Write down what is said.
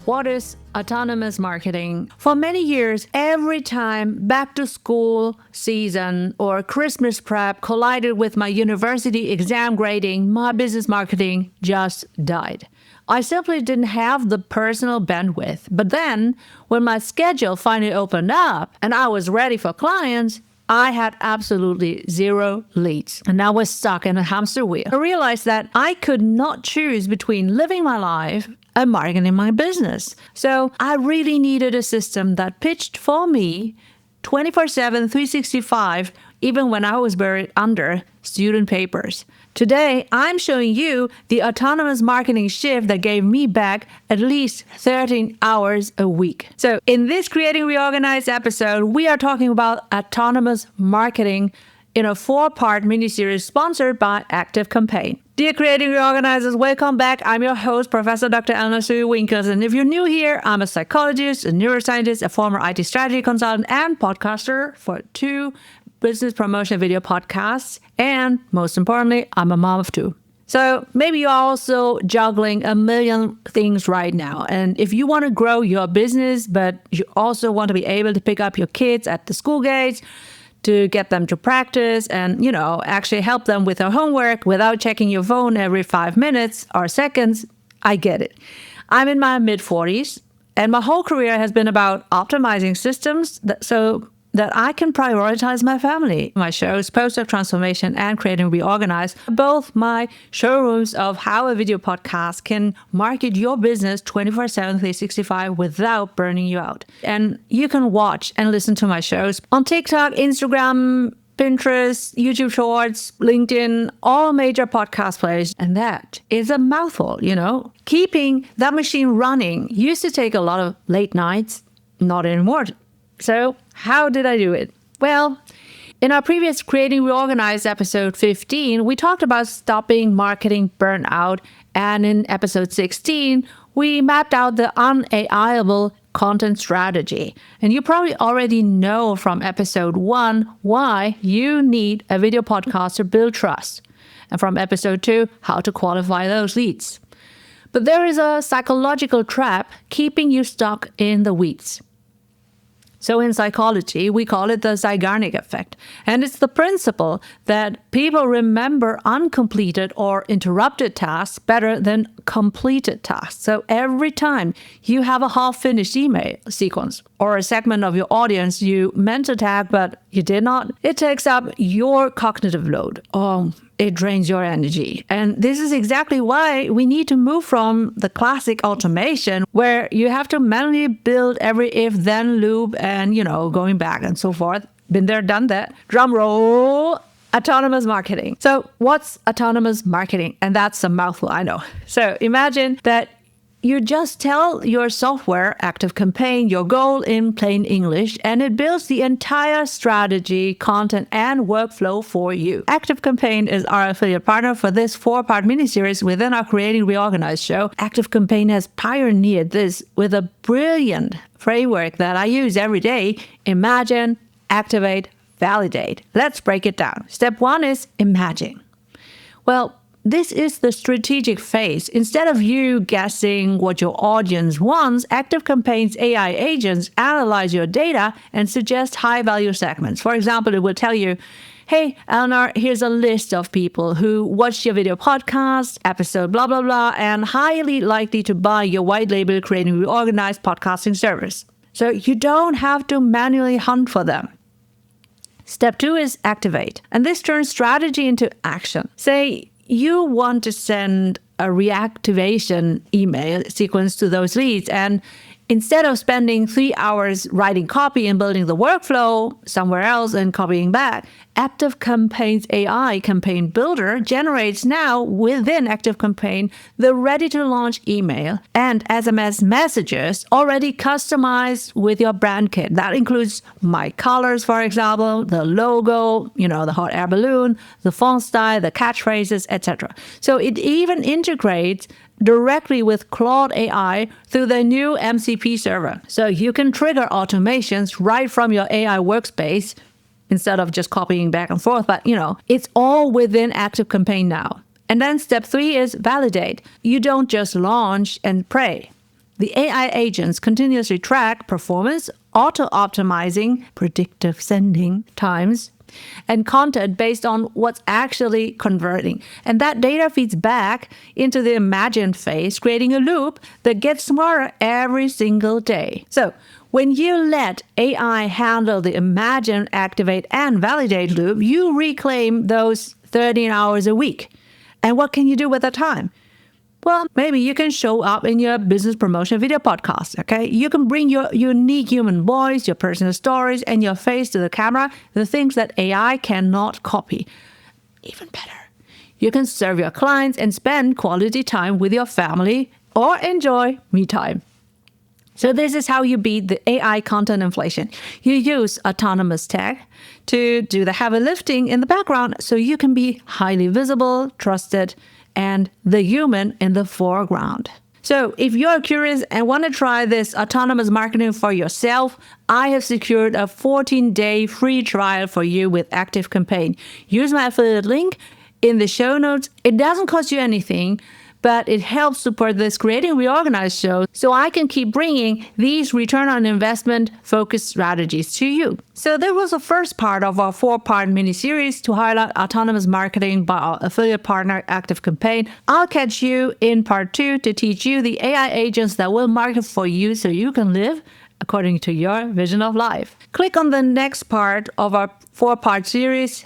What is autonomous marketing? For many years, every time back to school season or Christmas prep collided with my university exam grading, my business marketing just died. I simply didn't have the personal bandwidth. But then, when my schedule finally opened up and I was ready for clients, I had absolutely zero leads, and I was stuck in a hamster wheel. I realized that I could not choose between living my life and marketing my business. So I really needed a system that pitched for me 24/7, 365, even when I was buried under student papers. Today, I'm showing you the autonomous marketing shift that gave me back at least 13 hours a week. So in this Creating Reorganized episode, we are talking about autonomous marketing in a 4-part miniseries sponsored by Active Campaign. Dear Creating Reorganizers, welcome back. I'm your host, Professor Dr. Eleonore Soei-Winkels. And if you're new here, I'm a psychologist, a neuroscientist, a former IT strategy consultant, and podcaster for 2 business promotion video podcasts. And most importantly, I'm a mom of 2. So maybe you're also juggling a million things right now. And if you want to grow your business, but you also want to be able to pick up your kids at the school gates, to get them to practice and, actually help them with their homework without checking your phone every 5 minutes or seconds, I get it. I'm in my mid-40s, and my whole career has been about optimizing systems so that I can prioritize my family. My shows, Post-Doc Transformation and Creating Reorganized, are both my showrooms of how a video podcast can market your business 24/7, 365 without burning you out. And you can watch and listen to my shows on TikTok, Instagram, Pinterest, YouTube Shorts, LinkedIn, all major podcast players. And that is a mouthful, Keeping that machine running used to take a lot of late nights, not anymore. So how did I do it? Well, in our previous Creating Reorganized episode 15, we talked about stopping marketing burnout. And in episode 16, we mapped out the unAIable content strategy. And you probably already know from episode 1 why you need a video podcast to build trust. And from episode 2, how to qualify those leads. But there is a psychological trap keeping you stuck in the weeds. So in psychology, we call it the Zeigarnik Effect. And it's the principle that people remember uncompleted or interrupted tasks better than completed tasks. So every time you have a half-finished email sequence or a segment of your audience you meant to tag but you did not, it takes up your cognitive load. It drains your energy. And this is exactly why we need to move from the classic automation where you have to manually build every if-then loop and, going back and so forth. Been there, done that. Drum roll. Autonomous marketing. So what's autonomous marketing? And that's a mouthful, I know. So imagine that you just tell your software, Active Campaign, your goal in plain English, and it builds the entire strategy, content, and workflow for you. Active Campaign is our affiliate partner for this 4-part miniseries within our Creating Reorganized show. Active Campaign has pioneered this with a brilliant framework that I use every day. Imagine, activate, validate. Let's break it down. Step 1 is imagine. Well, this is the strategic phase. Instead of you guessing what your audience wants, Active Campaign's AI agents analyze your data and suggest high-value segments. For example, it will tell you, hey, Eleonore, here's a list of people who watched your video podcast, episode blah, blah, blah, and highly likely to buy your white label Creating Reorganized podcasting service. So you don't have to manually hunt for them. Step 2 is activate. And this turns strategy into action. Say, you want to send a reactivation email sequence to those leads. And instead of spending 3 hours writing copy and building the workflow somewhere else and copying back, Active Campaign's AI campaign builder generates now within Active Campaign the ready-to-launch email and SMS messages already customized with your brand kit. That includes my colors, for example, the logo, the hot air balloon, the font style, the catchphrases, etc. So it even integrates directly with Claude AI through the new MCP server. So you can trigger automations right from your AI workspace instead of just copying back and forth. But, it's all within Active Campaign now. And then step 3 is validate. You don't just launch and pray. The AI agents continuously track performance, auto-optimizing predictive sending times, and content based on what's actually converting. And that data feeds back into the imagine phase, creating a loop that gets smarter every single day. So when you let AI handle the imagine, activate, and validate loop, you reclaim those 13 hours a week. And what can you do with that time? Well, maybe you can show up in your business promotion video podcast, okay? You can bring your unique human voice, your personal stories, and your face to the camera, the things that AI cannot copy. Even better, you can serve your clients and spend quality time with your family or enjoy me time. So this is how you beat the AI content inflation. You use autonomous tech to do the heavy lifting in the background so you can be highly visible, trusted, and the human in the foreground. So if you're curious and want to try this autonomous marketing for yourself, I have secured a 14-day free trial for you with ActiveCampaign. Use my affiliate link in the show notes. It doesn't cost you anything, but it helps support this Creating Reorganized show so I can keep bringing these return on investment focused strategies to you. So that was the first part of our 4-part mini-series to highlight autonomous marketing by our affiliate partner ActiveCampaign. I'll catch you in part 2 to teach you the AI agents that will market for you so you can live according to your vision of life. Click on the next part of our 4-part series